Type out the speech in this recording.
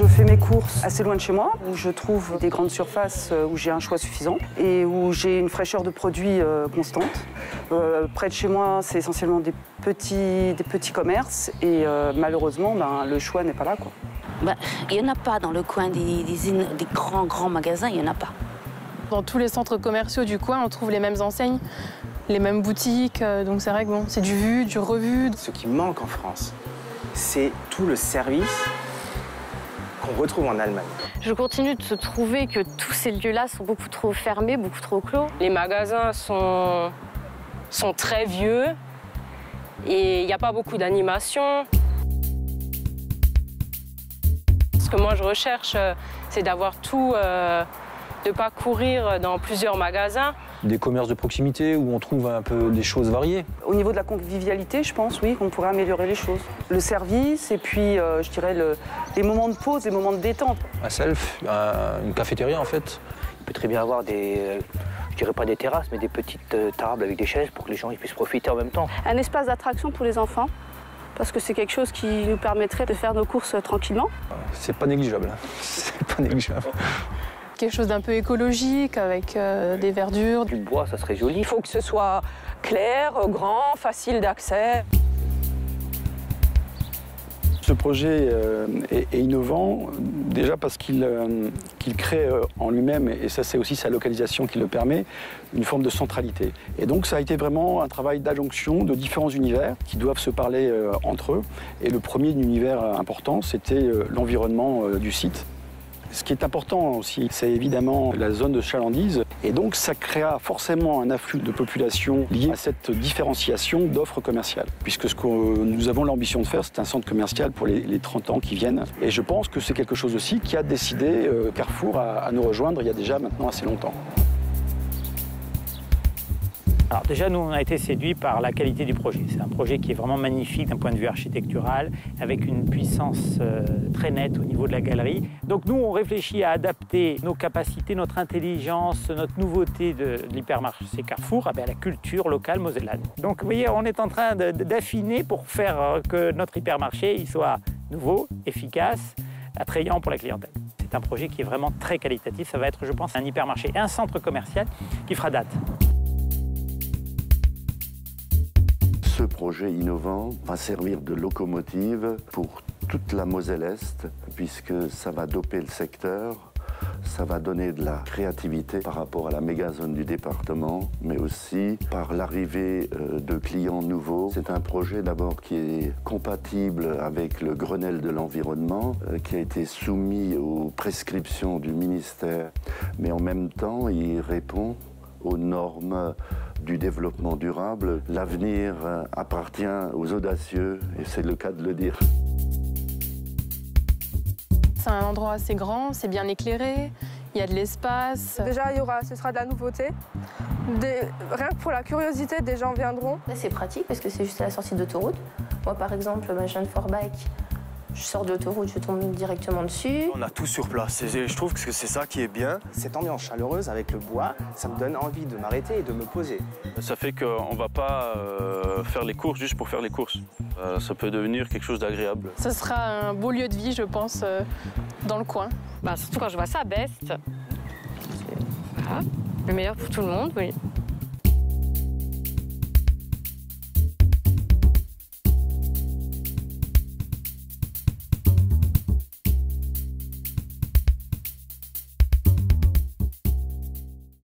fais mes courses assez loin de chez moi, où je trouve des grandes surfaces où j'ai un choix suffisant et où j'ai une fraîcheur de produits constante. Près de chez moi, c'est essentiellement des petits commerces et malheureusement, le choix n'est pas là, quoi. Il n'y en a pas dans le coin des grands magasins, il n'y en a pas. Dans tous les centres commerciaux du coin, on trouve les mêmes enseignes, les mêmes boutiques, donc c'est vrai que c'est du vu, du revu. Ce qui manque en France, c'est tout le service qu'on retrouve en Allemagne. Je continue de trouver que tous ces lieux-là sont beaucoup trop fermés, beaucoup trop clos. Les magasins sont très vieux et il n'y a pas beaucoup d'animation. Ce que moi je recherche, c'est d'avoir tout, de ne pas courir dans plusieurs magasins. Des commerces de proximité où on trouve un peu des choses variées. Au niveau de la convivialité, je pense, oui, qu'on pourrait améliorer les choses. Le service et puis, je dirais, les moments de pause, les moments de détente. Un self, une cafétéria en fait. Il peut très bien avoir des, je dirais pas des terrasses, mais des petites tables avec des chaises pour que les gens puissent profiter en même temps. Un espace d'attraction pour les enfants, parce que c'est quelque chose qui nous permettrait de faire nos courses tranquillement. C'est pas négligeable, c'est pas négligeable. Quelque chose d'un peu écologique, avec des verdures. Du bois, ça serait joli. Il faut que ce soit clair, grand, facile d'accès. Ce projet est innovant, déjà parce qu'il crée en lui-même, et ça c'est aussi sa localisation qui le permet, une forme de centralité. Et donc ça a été vraiment un travail d'adjonction de différents univers qui doivent se parler entre eux. Et le premier univers important, c'était l'environnement du site. Ce qui est important aussi, c'est évidemment la zone de chalandise. Et donc, ça créa forcément un afflux de population lié à cette différenciation d'offres commerciales. Puisque ce que nous avons l'ambition de faire, c'est un centre commercial pour les 30 ans qui viennent. Et je pense que c'est quelque chose aussi qui a décidé Carrefour à nous rejoindre il y a déjà maintenant assez longtemps. Alors déjà, nous, on a été séduits par la qualité du projet. C'est un projet qui est vraiment magnifique d'un point de vue architectural, avec une puissance très nette au niveau de la galerie. Donc nous, on réfléchit à adapter nos capacités, notre intelligence, notre nouveauté de l'hypermarché Carrefour à la culture locale mosellane. Donc vous voyez, on est en train d'affiner pour faire que notre hypermarché il soit nouveau, efficace, attrayant pour la clientèle. C'est un projet qui est vraiment très qualitatif. Ça va être, je pense, un hypermarché et un centre commercial qui fera date. Ce projet innovant va servir de locomotive pour toute la Moselle-Est, puisque ça va doper le secteur, ça va donner de la créativité par rapport à la méga-zone du département, mais aussi par l'arrivée de clients nouveaux. C'est un projet d'abord qui est compatible avec le Grenelle de l'environnement, qui a été soumis aux prescriptions du ministère, mais en même temps, il répond aux normes du développement durable. L'avenir appartient aux audacieux, et c'est le cas de le dire. C'est un endroit assez grand, c'est bien éclairé, il y a de l'espace. Déjà, ce sera de la nouveauté. Rien que pour la curiosité, des gens viendront. C'est pratique parce que c'est juste à la sortie d'autoroute. Moi, par exemple, je viens de Forbach. Je sors de l'autoroute, je tombe directement dessus. On a tout sur place et je trouve que c'est ça qui est bien. Cette ambiance chaleureuse avec le bois, ça me donne envie de m'arrêter et de me poser. Ça fait qu'on ne va pas faire les courses juste pour faire les courses. Ça peut devenir quelque chose d'agréable. Ce sera un beau lieu de vie, je pense, dans le coin. Surtout quand je vois ça, Best. Voilà. Le meilleur pour tout le monde, oui.